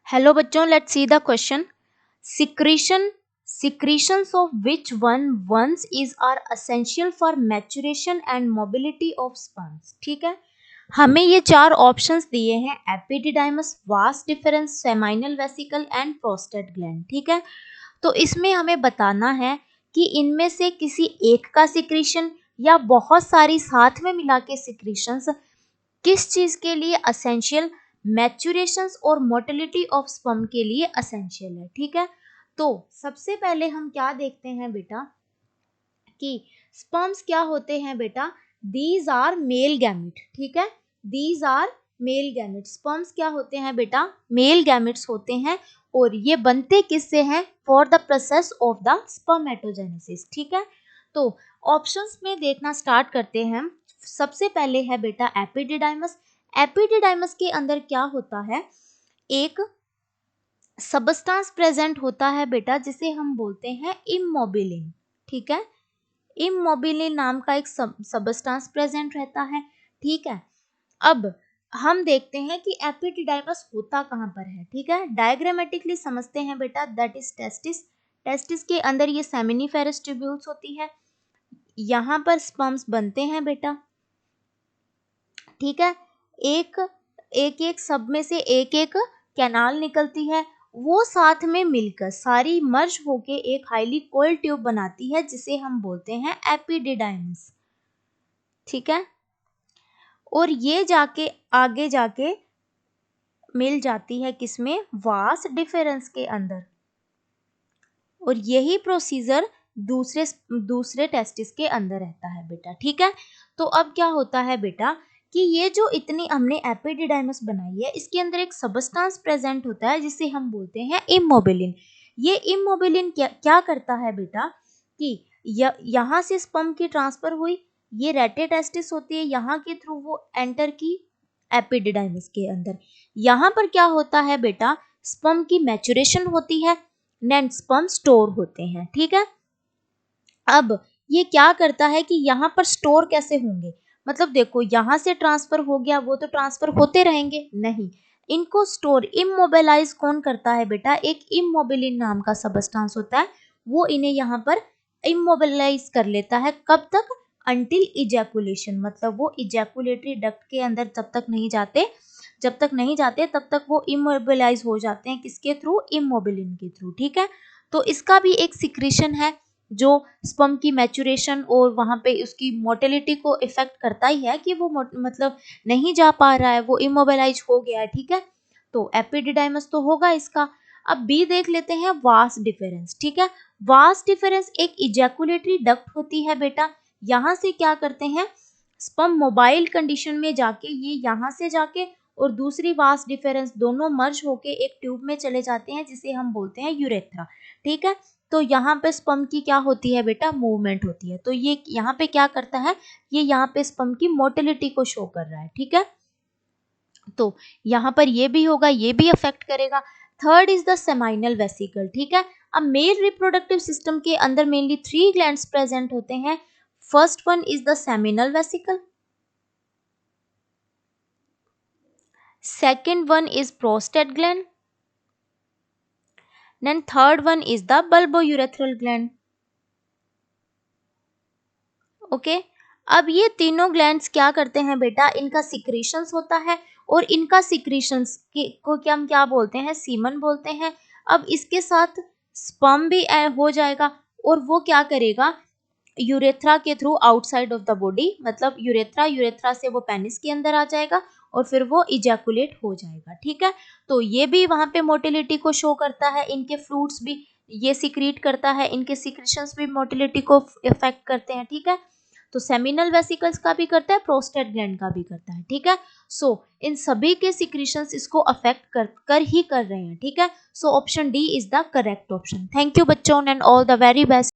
Hello बच्चों, let's see the question. Secretions of which one ones is are essential for maturation and mobility of sperms. ठीक है, हमें ये चार options दिए हैं: epididymis, vas deferens, seminal vesicle and prostate gland. ठीक है, तो इसमें हमें बताना है कि इनमें से किसी एक का सिक्रीशन या बहुत सारी साथ में मिला के सिक्रीशंस किस चीज के लिए असेंशियल, मैच्यूरेशन और मोटिलिटी ऑफ स्पर्म के लिए असेंशियल है. ठीक है, तो सबसे पहले हम क्या देखते हैं बेटा कि स्पर्म्स क्या होते हैं बेटा. These are male gamete. ठीक है, these are male gamete. Sperms क्या होते हैं बेटा, मेल गैमेट्स होते हैं और ये बनते किससे हैं, for the process of the spermatogenesis. ठीक है, तो ऑप्शंस में देखना स्टार्ट करते हैं. सबसे पहले है बेटा एपिडिडाइमस. एपिडिडाइमस के अंदर क्या होता है, एक सबस्टांस प्रेजेंट होता है बेटा जिसे हम बोलते हैं इमोबिलिन. ठीक है, इमोबिलिन नाम का एक सबस्टांस प्रेजेंट रहता है. ठीक है, अब हम देखते हैं कि एपिडिडाइमस होता कहाँ पर है. ठीक है, डायग्रामेटिकली समझते हैं बेटा. That is testis. टेस्टिस के अंदर ये सेमिनिफेरस ट्यूब्यूल्स होती है, यहाँ पर स्पर्म्स बनते हैं बेटा. ठीक है, एक एक एक सब में से एक एक कैनाल निकलती है, वो साथ में मिलकर सारी मर्ज होके एक हाईली कोल्ड ट्यूब बनाती है जिसे हम बोलते हैं एपिडिडाइमस. ठीक है, और ये जाके आगे जाके मिल जाती है किसमें, वास डिफरेंस के अंदर. और यही प्रोसीजर दूसरे टेस्टिस के अंदर रहता है बेटा. ठीक है, तो अब क्या होता है बेटा कि ये जो इतनी हमने एपिडिडाइमस बनाई है इसके अंदर एक सबस्टांस प्रेजेंट होता है जिसे हम बोलते हैं इमोबिलिन. ये इमोबिलिन क्या करता है बेटा कि यहाँ से स्पर्म की ट्रांसफर हुई, ये रेटे टेस्टिस होती है, यहाँ के थ्रू वो एंटर की एपिडिडाइमस के अंदर. यहाँ पर क्या होता है बेटा, स्पर्म की मैच्योरेशन होती है, नेन स्पर्म स्टोर होते हैं. ठीक है, अब ये क्या करता है कि यहाँ पर स्टोर कैसे होंगे, मतलब देखो यहाँ से ट्रांसफर हो गया, वो तो ट्रांसफर होते रहेंगे नहीं, इनको स्टोर इमोबिलाइज कौन करता है बेटा, एक इमोबिलिन नाम का सबस्टांस होता है, वो इन्हें यहाँ पर इमोबिलाइज कर लेता है. कब तक, अंटिल इजैकुलेशन, मतलब वो इजैकुलेटरी डक्ट के अंदर तब तक नहीं जाते, जब तक नहीं जाते तब तक वो इमोबिलाइज हो जाते हैं. किसके थ्रू, इमोबिलिन के थ्रू. ठीक है, तो इसका भी एक सिक्रीशन है जो स्पर्म की मैच्योरेशन और वहाँ पे उसकी मोटिलिटी को इफेक्ट करता ही है कि वो मतलब नहीं जा पा रहा है, वो इमोबिलाइज हो गया है. ठीक है, तो एपिडिडाइमस तो होगा इसका. अब बी देख लेते हैं, वास डिफरेंस. ठीक है, वास डिफरेंस एक इजैकुलेटरी डक्ट होती है बेटा. यहाँ से क्या करते हैं, स्पर्म मोबाइल कंडीशन में जाके ये यहाँ से जाके और दूसरी वास डिफरेंस दोनों मर्ज होके एक ट्यूब में चले जाते हैं जिसे हम बोलते हैं यूरेथ्रा. ठीक है, तो यहाँ पे स्पर्म की क्या होती है बेटा, मूवमेंट होती है. तो ये यहाँ पे क्या करता है, ये यहाँ पे स्पर्म की मोटिलिटी को शो कर रहा है. ठीक है, तो यहाँ पर ये भी होगा, ये भी अफेक्ट करेगा. Third is the seminal vesicle. ठीक है, अब मेल रिप्रोडक्टिव सिस्टम के अंदर मेनली 3 ग्लैंड्स प्रेजेंट होते हैं. First one is the seminal vesicle, second one is prostate gland, then third one is the bulbourethral gland. Okay, अब ये तीनों ग्लैंड्स क्या करते हैं बेटा, इनका सिक्रीशंस होता है और इनका सिक्रीशंस को क्या हम क्या बोलते हैं, सीमन बोलते हैं. अब इसके साथ स्पर्म भी हो जाएगा और वो क्या करेगा, यूरेथ्रा के through outside of the body, मतलब यूरेथ्रा से वो पेनिस के अंदर आ जाएगा और फिर वो इजैकुलेट हो जाएगा. ठीक है, तो ये भी वहाँ पे मोटिलिटी को शो करता है, इनके फ्लूइड्स भी ये सिक्रीट करता है, इनके सिक्रीशंस भी मोटिलिटी को इफेक्ट करते हैं. ठीक है, तो सेमिनल वेसिकल्स का भी करता है, प्रोस्टेट ग्लैंड का भी करता है. ठीक है, सो इन सभी के सिक्रीशंस इसको अफेक्ट कर ही कर रहे हैं. ठीक है, so option D is the correct option. Thank you बच्चों and all the very best.